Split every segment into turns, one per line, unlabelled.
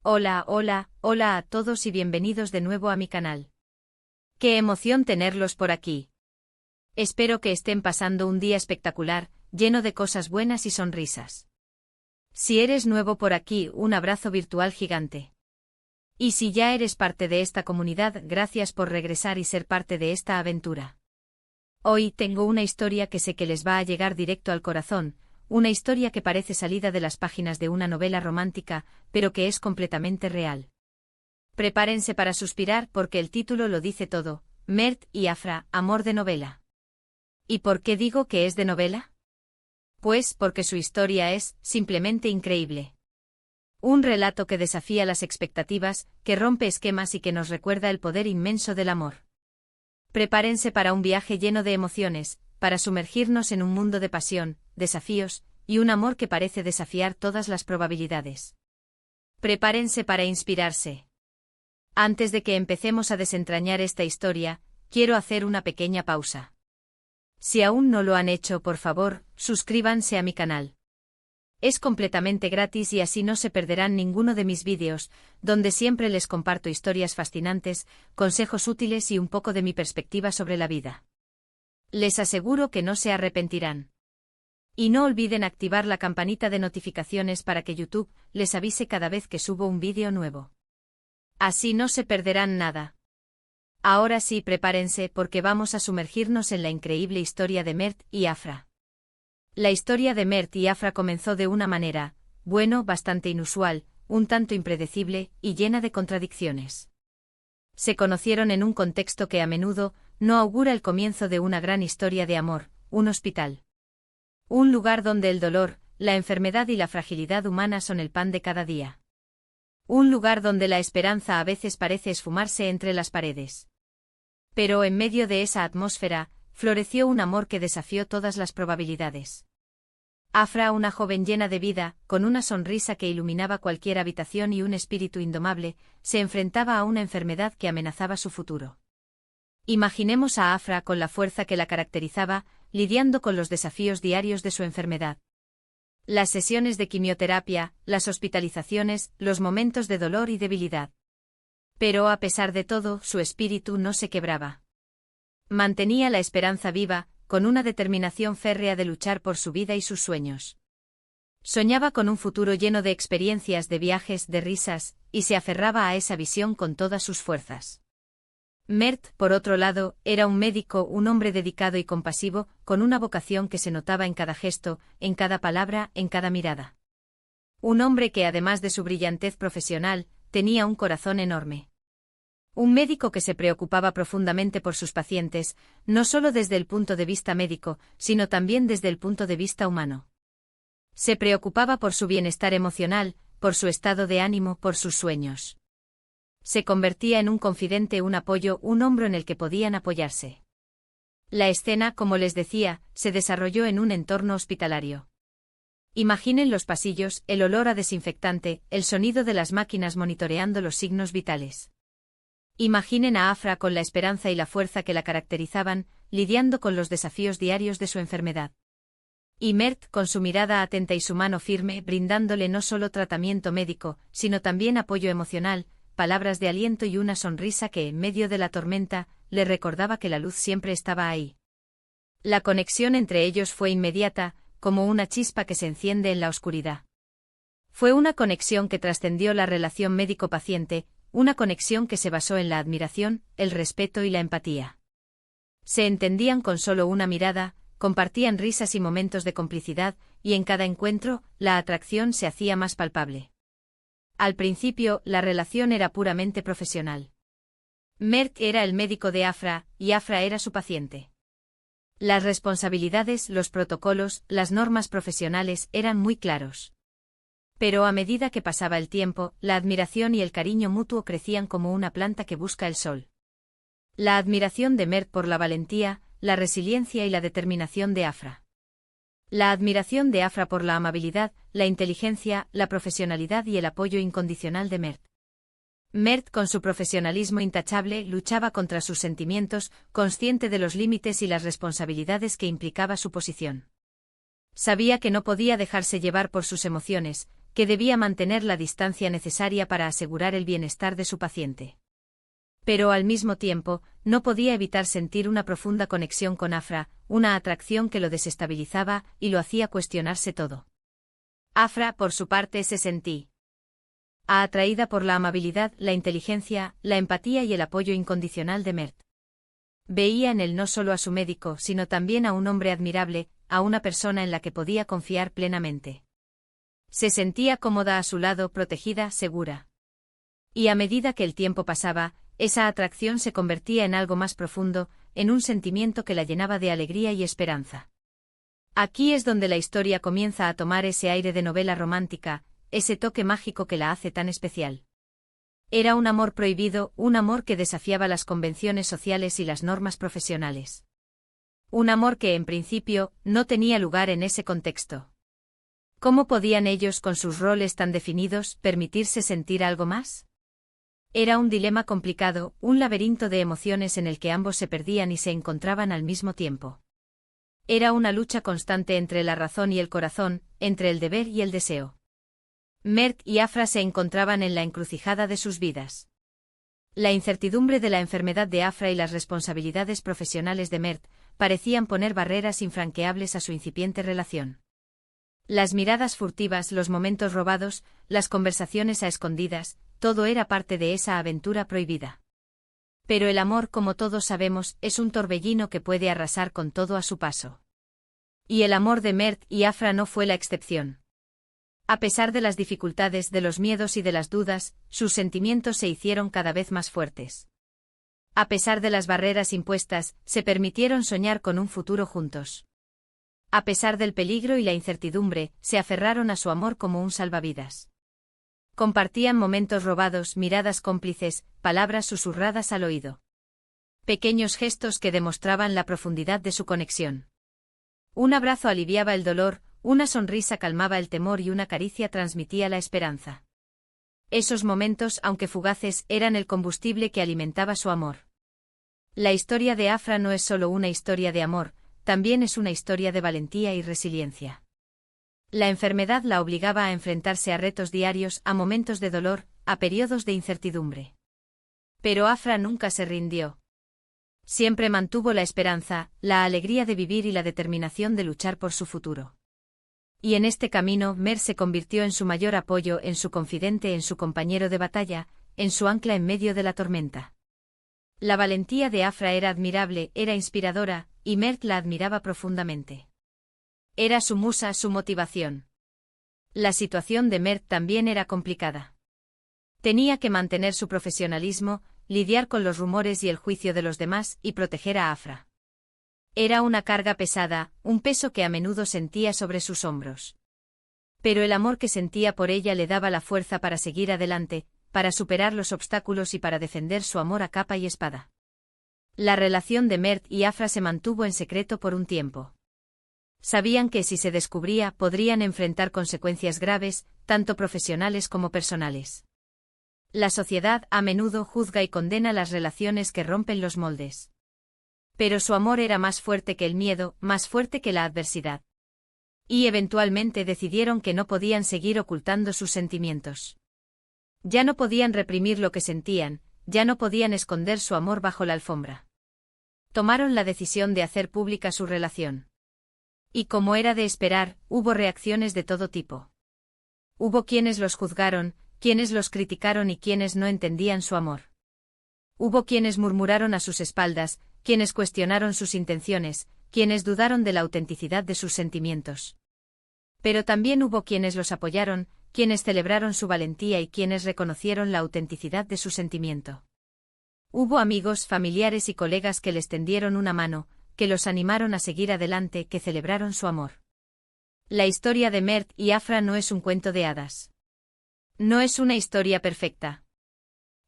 Hola, hola, hola a todos y bienvenidos de nuevo a mi canal. ¡Qué emoción tenerlos por aquí! Espero que estén pasando un día espectacular, lleno de cosas buenas y sonrisas. Si eres nuevo por aquí, un abrazo virtual gigante. Y si ya eres parte de esta comunidad, gracias por regresar y ser parte de esta aventura. Hoy tengo una historia que sé que les va a llegar directo al corazón, una historia que parece salida de las páginas de una novela romántica, pero que es completamente real. Prepárense para suspirar porque el título lo dice todo: Mert y Afra, amor de novela. ¿Y por qué digo que es de novela? Pues porque su historia es, simplemente increíble. Un relato que desafía las expectativas, que rompe esquemas y que nos recuerda el poder inmenso del amor. Prepárense para un viaje lleno de emociones, para sumergirnos en un mundo de pasión, desafíos, y un amor que parece desafiar todas las probabilidades. Prepárense para inspirarse. Antes de que empecemos a desentrañar esta historia, quiero hacer una pequeña pausa. Si aún no lo han hecho, por favor, suscríbanse a mi canal. Es completamente gratis y así no se perderán ninguno de mis vídeos, donde siempre les comparto historias fascinantes, consejos útiles y un poco de mi perspectiva sobre la vida. Les aseguro que no se arrepentirán. Y no olviden activar la campanita de notificaciones para que YouTube les avise cada vez que subo un vídeo nuevo. Así no se perderán nada. Ahora sí, prepárense porque vamos a sumergirnos en la increíble historia de Mert y Afra. La historia de Mert y Afra comenzó de una manera, bastante inusual, un tanto impredecible y llena de contradicciones. Se conocieron en un contexto que a menudo no augura el comienzo de una gran historia de amor: un hospital. Un lugar donde el dolor, la enfermedad y la fragilidad humana son el pan de cada día. Un lugar donde la esperanza a veces parece esfumarse entre las paredes. Pero en medio de esa atmósfera, floreció un amor que desafió todas las probabilidades. Afra, una joven llena de vida, con una sonrisa que iluminaba cualquier habitación y un espíritu indomable, se enfrentaba a una enfermedad que amenazaba su futuro. Imaginemos a Afra con la fuerza que la caracterizaba, lidiando con los desafíos diarios de su enfermedad. Las sesiones de quimioterapia, las hospitalizaciones, los momentos de dolor y debilidad. Pero a pesar de todo, su espíritu no se quebraba. Mantenía la esperanza viva, con una determinación férrea de luchar por su vida y sus sueños. Soñaba con un futuro lleno de experiencias, de viajes, de risas, y se aferraba a esa visión con todas sus fuerzas. Mert, por otro lado, era un médico, un hombre dedicado y compasivo, con una vocación que se notaba en cada gesto, en cada palabra, en cada mirada. Un hombre que, además de su brillantez profesional, tenía un corazón enorme. Un médico que se preocupaba profundamente por sus pacientes, no solo desde el punto de vista médico, sino también desde el punto de vista humano. Se preocupaba por su bienestar emocional, por su estado de ánimo, por sus sueños. Se convertía en un confidente, un apoyo, un hombro en el que podían apoyarse. La escena, como les decía, se desarrolló en un entorno hospitalario. Imaginen los pasillos, el olor a desinfectante, el sonido de las máquinas monitoreando los signos vitales. Imaginen a Afra con la esperanza y la fuerza que la caracterizaban, lidiando con los desafíos diarios de su enfermedad. Y Mert con su mirada atenta y su mano firme, brindándole no solo tratamiento médico, sino también apoyo emocional, palabras de aliento y una sonrisa que, en medio de la tormenta, le recordaba que la luz siempre estaba ahí. La conexión entre ellos fue inmediata, como una chispa que se enciende en la oscuridad. Fue una conexión que trascendió la relación médico-paciente, una conexión que se basó en la admiración, el respeto y la empatía. Se entendían con solo una mirada, compartían risas y momentos de complicidad, y en cada encuentro, la atracción se hacía más palpable. Al principio, la relación era puramente profesional. Mert era el médico de Afra, y Afra era su paciente. Las responsabilidades, los protocolos, las normas profesionales eran muy claros. Pero a medida que pasaba el tiempo, la admiración y el cariño mutuo crecían como una planta que busca el sol. La admiración de Mert por la valentía, la resiliencia y la determinación de Afra. La admiración de Afra por la amabilidad, la inteligencia, la profesionalidad y el apoyo incondicional de Mert. Mert, con su profesionalismo intachable, luchaba contra sus sentimientos, consciente de los límites y las responsabilidades que implicaba su posición. Sabía que no podía dejarse llevar por sus emociones, que debía mantener la distancia necesaria para asegurar el bienestar de su paciente. Pero al mismo tiempo, no podía evitar sentir una profunda conexión con Afra, una atracción que lo desestabilizaba y lo hacía cuestionarse todo. Afra, por su parte, se sentía atraída por la amabilidad, la inteligencia, la empatía y el apoyo incondicional de Mert. Veía en él no solo a su médico, sino también a un hombre admirable, a una persona en la que podía confiar plenamente. Se sentía cómoda a su lado, protegida, segura. Y a medida que el tiempo pasaba, esa atracción se convertía en algo más profundo, en un sentimiento que la llenaba de alegría y esperanza. Aquí es donde la historia comienza a tomar ese aire de novela romántica, ese toque mágico que la hace tan especial. Era un amor prohibido, un amor que desafiaba las convenciones sociales y las normas profesionales. Un amor que, en principio, no tenía lugar en ese contexto. ¿Cómo podían ellos, con sus roles tan definidos, permitirse sentir algo más? Era un dilema complicado, un laberinto de emociones en el que ambos se perdían y se encontraban al mismo tiempo. Era una lucha constante entre la razón y el corazón, entre el deber y el deseo. Mert y Afra se encontraban en la encrucijada de sus vidas. La incertidumbre de la enfermedad de Afra y las responsabilidades profesionales de Mert parecían poner barreras infranqueables a su incipiente relación. Las miradas furtivas, los momentos robados, las conversaciones a escondidas, todo era parte de esa aventura prohibida. Pero el amor, como todos sabemos, es un torbellino que puede arrasar con todo a su paso. Y el amor de Mert y Afra no fue la excepción. A pesar de las dificultades, de los miedos y de las dudas, sus sentimientos se hicieron cada vez más fuertes. A pesar de las barreras impuestas, se permitieron soñar con un futuro juntos. A pesar del peligro y la incertidumbre, se aferraron a su amor como un salvavidas. Compartían momentos robados, miradas cómplices, palabras susurradas al oído. Pequeños gestos que demostraban la profundidad de su conexión. Un abrazo aliviaba el dolor, una sonrisa calmaba el temor y una caricia transmitía la esperanza. Esos momentos, aunque fugaces, eran el combustible que alimentaba su amor. La historia de Afra no es solo una historia de amor, también es una historia de valentía y resiliencia. La enfermedad la obligaba a enfrentarse a retos diarios, a momentos de dolor, a periodos de incertidumbre. Pero Afra nunca se rindió. Siempre mantuvo la esperanza, la alegría de vivir y la determinación de luchar por su futuro. Y en este camino, Mert se convirtió en su mayor apoyo, en su confidente, en su compañero de batalla, en su ancla en medio de la tormenta. La valentía de Afra era admirable, era inspiradora, y Mert la admiraba profundamente. Era su musa, su motivación. La situación de Mert también era complicada. Tenía que mantener su profesionalismo, lidiar con los rumores y el juicio de los demás, y proteger a Afra. Era una carga pesada, un peso que a menudo sentía sobre sus hombros. Pero el amor que sentía por ella le daba la fuerza para seguir adelante, para superar los obstáculos y para defender su amor a capa y espada. La relación de Mert y Afra se mantuvo en secreto por un tiempo. Sabían que si se descubría podrían enfrentar consecuencias graves, tanto profesionales como personales. La sociedad a menudo juzga y condena las relaciones que rompen los moldes. Pero su amor era más fuerte que el miedo, más fuerte que la adversidad. Y eventualmente decidieron que no podían seguir ocultando sus sentimientos. Ya no podían reprimir lo que sentían, ya no podían esconder su amor bajo la alfombra. Tomaron la decisión de hacer pública su relación. Y como era de esperar, hubo reacciones de todo tipo. Hubo quienes los juzgaron, quienes los criticaron y quienes no entendían su amor. Hubo quienes murmuraron a sus espaldas, quienes cuestionaron sus intenciones, quienes dudaron de la autenticidad de sus sentimientos. Pero también hubo quienes los apoyaron, quienes celebraron su valentía y quienes reconocieron la autenticidad de su sentimiento. Hubo amigos, familiares y colegas que les tendieron una mano, que los animaron a seguir adelante, que celebraron su amor. La historia de Mert y Afra no es un cuento de hadas. No es una historia perfecta.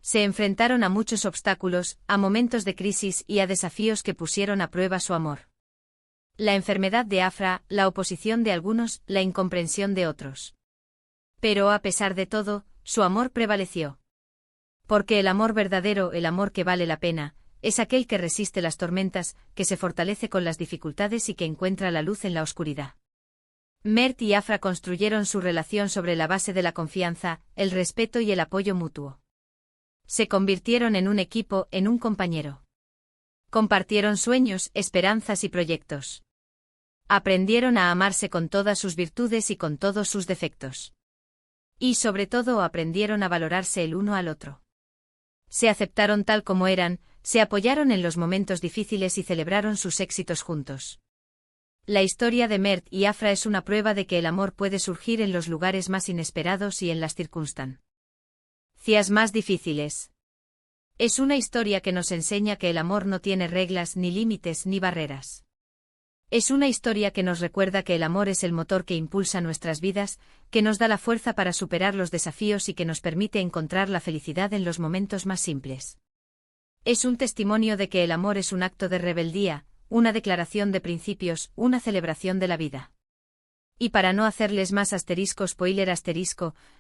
Se enfrentaron a muchos obstáculos, a momentos de crisis y a desafíos que pusieron a prueba su amor. La enfermedad de Afra, la oposición de algunos, la incomprensión de otros. Pero a pesar de todo, su amor prevaleció. Porque el amor verdadero, el amor que vale la pena, es aquel que resiste las tormentas, que se fortalece con las dificultades y que encuentra la luz en la oscuridad. Mert y Afra construyeron su relación sobre la base de la confianza, el respeto y el apoyo mutuo. Se convirtieron en un equipo, en un compañero. Compartieron sueños, esperanzas y proyectos. Aprendieron a amarse con todas sus virtudes y con todos sus defectos. Y sobre todo aprendieron a valorarse el uno al otro. Se aceptaron tal como eran, se apoyaron en los momentos difíciles y celebraron sus éxitos juntos. La historia de Mert y Afra es una prueba de que el amor puede surgir en los lugares más inesperados y en las circunstancias más difíciles. Es una historia que nos enseña que el amor no tiene reglas, ni límites, ni barreras. Es una historia que nos recuerda que el amor es el motor que impulsa nuestras vidas, que nos da la fuerza para superar los desafíos y que nos permite encontrar la felicidad en los momentos más simples. Es un testimonio de que el amor es un acto de rebeldía, una declaración de principios, una celebración de la vida. Y para no hacerles más spoiler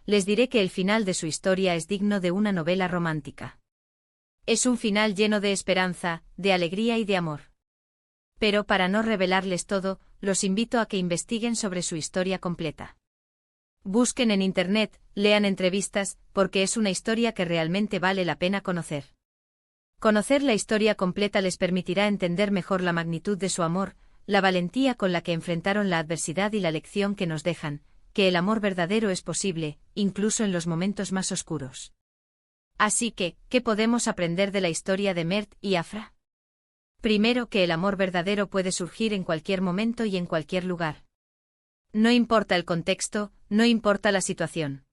les diré que el final de su historia es digno de una novela romántica. Es un final lleno de esperanza, de alegría y de amor. Pero para no revelarles todo, los invito a que investiguen sobre su historia completa. Busquen en internet, lean entrevistas, porque es una historia que realmente vale la pena conocer. Conocer la historia completa les permitirá entender mejor la magnitud de su amor, la valentía con la que enfrentaron la adversidad y la lección que nos dejan, que el amor verdadero es posible, incluso en los momentos más oscuros. Así que, ¿qué podemos aprender de la historia de Mert y Afra? Primero, que el amor verdadero puede surgir en cualquier momento y en cualquier lugar. No importa el contexto, no importa la situación.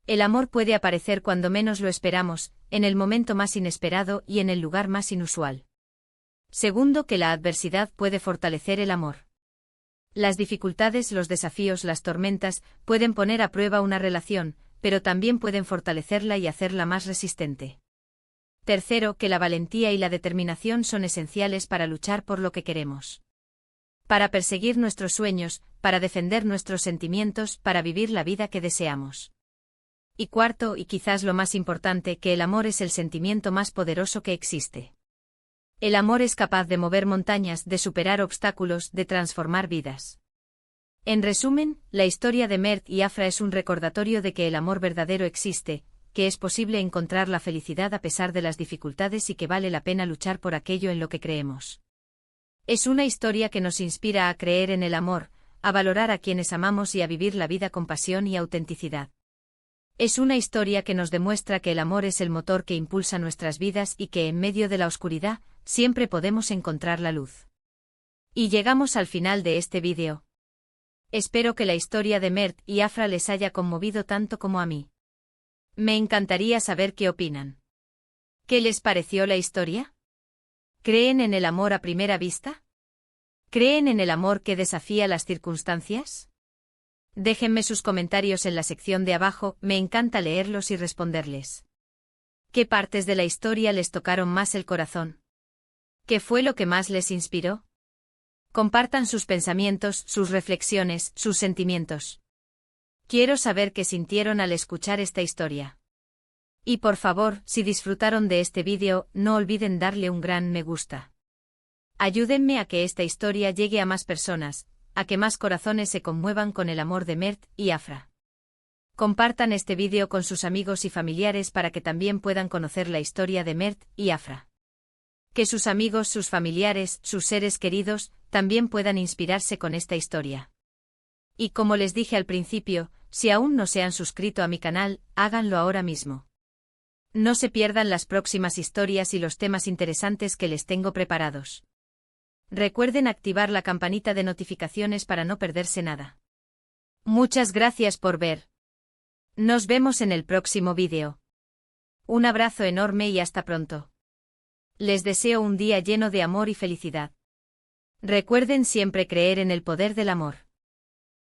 El amor puede aparecer cuando menos lo esperamos, en el momento más inesperado y en el lugar más inusual. Segundo, que la adversidad puede fortalecer el amor. Las dificultades, los desafíos, las tormentas, pueden poner a prueba una relación, pero también pueden fortalecerla y hacerla más resistente. Tercero, que la valentía y la determinación son esenciales para luchar por lo que queremos. Para perseguir nuestros sueños, para defender nuestros sentimientos, para vivir la vida que deseamos. Y cuarto, y quizás lo más importante, que el amor es el sentimiento más poderoso que existe. El amor es capaz de mover montañas, de superar obstáculos, de transformar vidas. En resumen, la historia de Mert y Afra es un recordatorio de que el amor verdadero existe, que es posible encontrar la felicidad a pesar de las dificultades y que vale la pena luchar por aquello en lo que creemos. Es una historia que nos inspira a creer en el amor, a valorar a quienes amamos y a vivir la vida con pasión y autenticidad. Es una historia que nos demuestra que el amor es el motor que impulsa nuestras vidas y que en medio de la oscuridad, siempre podemos encontrar la luz. Y llegamos al final de este vídeo. Espero que la historia de Mert y Afra les haya conmovido tanto como a mí. Me encantaría saber qué opinan. ¿Qué les pareció la historia? ¿Creen en el amor a primera vista? ¿Creen en el amor que desafía las circunstancias? Déjenme sus comentarios en la sección de abajo, me encanta leerlos y responderles. ¿Qué partes de la historia les tocaron más el corazón? ¿Qué fue lo que más les inspiró? Compartan sus pensamientos, sus reflexiones, sus sentimientos. Quiero saber qué sintieron al escuchar esta historia. Y por favor, si disfrutaron de este vídeo, no olviden darle un gran me gusta. Ayúdenme a que esta historia llegue a más personas, a que más corazones se conmuevan con el amor de Mert y Afra. Compartan este vídeo con sus amigos y familiares para que también puedan conocer la historia de Mert y Afra. Que sus amigos, sus familiares, sus seres queridos, también puedan inspirarse con esta historia. Y como les dije al principio, si aún no se han suscrito a mi canal, háganlo ahora mismo. No se pierdan las próximas historias y los temas interesantes que les tengo preparados. Recuerden activar la campanita de notificaciones para no perderse nada. Muchas gracias por ver. Nos vemos en el próximo vídeo. Un abrazo enorme y hasta pronto. Les deseo un día lleno de amor y felicidad. Recuerden siempre creer en el poder del amor.